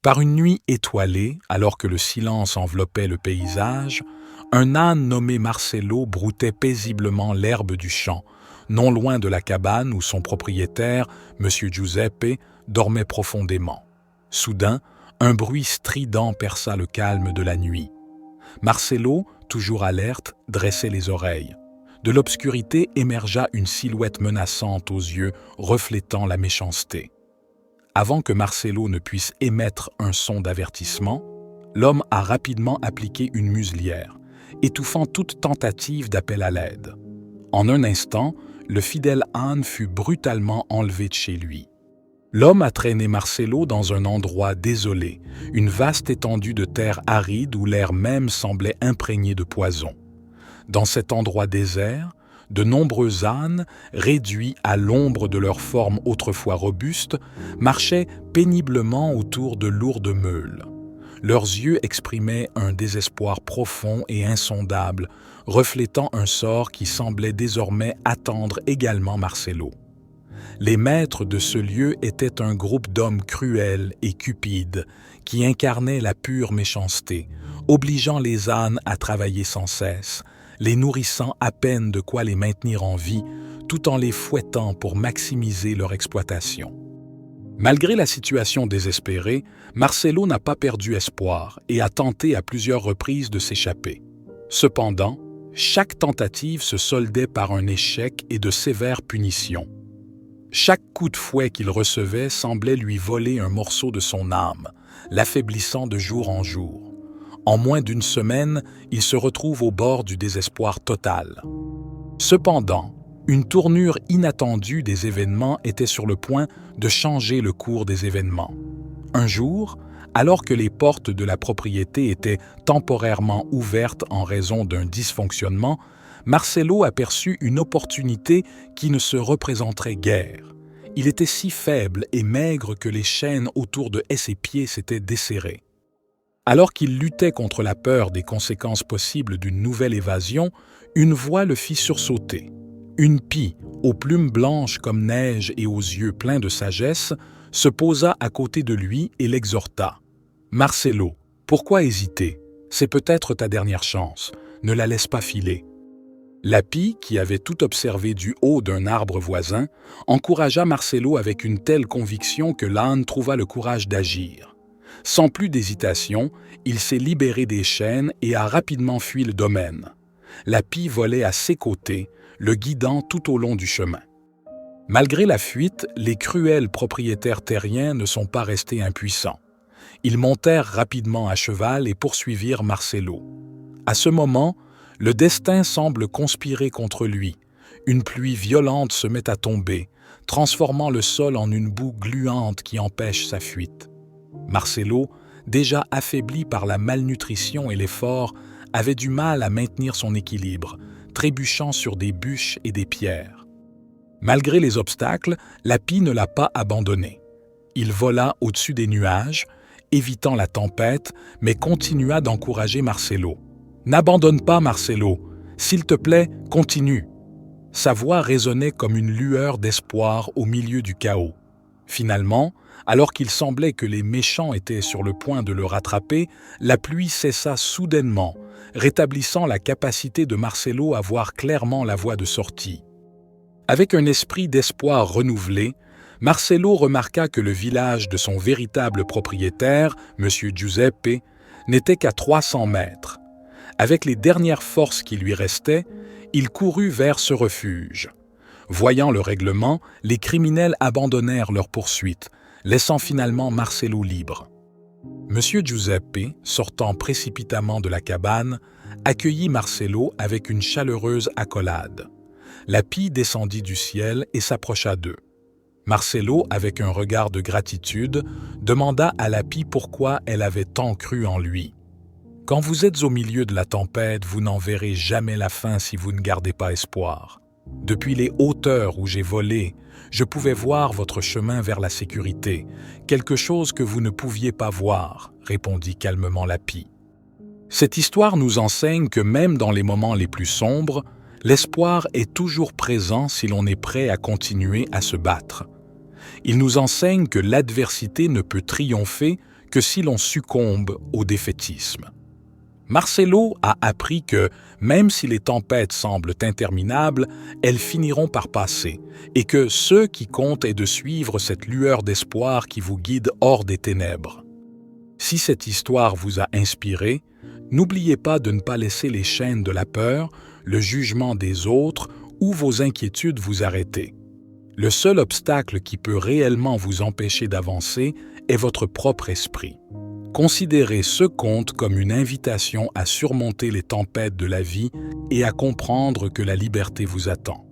Par une nuit étoilée, alors que le silence enveloppait le paysage, un âne nommé Marcello broutait paisiblement l'herbe du champ, non loin de la cabane où son propriétaire, M. Giuseppe, dormait profondément. Soudain, un bruit strident perça le calme de la nuit. Marcello, toujours alerte, dressait les oreilles. De l'obscurité émergea une silhouette menaçante aux yeux reflétant la méchanceté. Avant que Marcello ne puisse émettre un son d'avertissement, l'homme a rapidement appliqué une muselière, étouffant toute tentative d'appel à l'aide. En un instant, le fidèle âne fut brutalement enlevé de chez lui. L'homme a traîné Marcello dans un endroit désolé, une vaste étendue de terre aride où l'air même semblait imprégné de poison. Dans cet endroit désert, de nombreux ânes, réduits à l'ombre de leur forme autrefois robuste, marchaient péniblement autour de lourdes meules. Leurs yeux exprimaient un désespoir profond et insondable, reflétant un sort qui semblait désormais attendre également Marcello. Les maîtres de ce lieu étaient un groupe d'hommes cruels et cupides qui incarnaient la pure méchanceté, obligeant les ânes à travailler sans cesse, les nourrissant à peine de quoi les maintenir en vie, tout en les fouettant pour maximiser leur exploitation. Malgré la situation désespérée, Marcello n'a pas perdu espoir et a tenté à plusieurs reprises de s'échapper. Cependant, chaque tentative se soldait par un échec et de sévères punitions. Chaque coup de fouet qu'il recevait semblait lui voler un morceau de son âme, l'affaiblissant de jour en jour. En moins d'une semaine, il se retrouve au bord du désespoir total. Cependant, une tournure inattendue des événements était sur le point de changer le cours des événements. Un jour, alors que les portes de la propriété étaient temporairement ouvertes en raison d'un dysfonctionnement, Marcello aperçut une opportunité qui ne se représenterait guère. Il était si faible et maigre que les chaînes autour de ses pieds s'étaient desserrées. Alors qu'il luttait contre la peur des conséquences possibles d'une nouvelle évasion, une voix le fit sursauter. Une pie, aux plumes blanches comme neige et aux yeux pleins de sagesse, se posa à côté de lui et l'exhorta. « Marcello, pourquoi hésiter? C'est peut-être ta dernière chance. Ne la laisse pas filer. » La pie, qui avait tout observé du haut d'un arbre voisin, encouragea Marcello avec une telle conviction que l'âne trouva le courage d'agir. Sans plus d'hésitation, il s'est libéré des chaînes et a rapidement fui le domaine. La pie volait à ses côtés, le guidant tout au long du chemin. Malgré la fuite, les cruels propriétaires terriens ne sont pas restés impuissants. Ils montèrent rapidement à cheval et poursuivirent Marcello. À ce moment, le destin semble conspirer contre lui. Une pluie violente se met à tomber, transformant le sol en une boue gluante qui empêche sa fuite. Marcello, déjà affaibli par la malnutrition et l'effort, avait du mal à maintenir son équilibre, trébuchant sur des bûches et des pierres. Malgré les obstacles, la pie ne l'a pas abandonné. Il vola au-dessus des nuages, évitant la tempête, mais continua d'encourager Marcello. « N'abandonne pas, Marcello. S'il te plaît, continue. » Sa voix résonnait comme une lueur d'espoir au milieu du chaos. Finalement, alors qu'il semblait que les méchants étaient sur le point de le rattraper, la pluie cessa soudainement, rétablissant la capacité de Marcello à voir clairement la voie de sortie. Avec un esprit d'espoir renouvelé, Marcello remarqua que le village de son véritable propriétaire, M. Giuseppe, n'était qu'à 300 mètres. Avec les dernières forces qui lui restaient, il courut vers ce refuge. Voyant le règlement, les criminels abandonnèrent leur poursuite, laissant finalement Marcello libre. M. Giuseppe, sortant précipitamment de la cabane, accueillit Marcello avec une chaleureuse accolade. La pie descendit du ciel et s'approcha d'eux. Marcello, avec un regard de gratitude, demanda à la pie pourquoi elle avait tant cru en lui. « Quand vous êtes au milieu de la tempête, vous n'en verrez jamais la fin si vous ne gardez pas espoir. Depuis les hauteurs où j'ai volé, je pouvais voir votre chemin vers la sécurité, quelque chose que vous ne pouviez pas voir, » répondit calmement la pie. Cette histoire nous enseigne que même dans les moments les plus sombres, l'espoir est toujours présent si l'on est prêt à continuer à se battre. Il nous enseigne que l'adversité ne peut triompher que si l'on succombe au défaitisme. Marcelo a appris que, même si les tempêtes semblent interminables, elles finiront par passer, et que ce qui compte est de suivre cette lueur d'espoir qui vous guide hors des ténèbres. Si cette histoire vous a inspiré, n'oubliez pas de ne pas laisser les chaînes de la peur, le jugement des autres ou vos inquiétudes vous arrêter. Le seul obstacle qui peut réellement vous empêcher d'avancer est votre propre esprit. Considérez ce conte comme une invitation à surmonter les tempêtes de la vie et à comprendre que la liberté vous attend.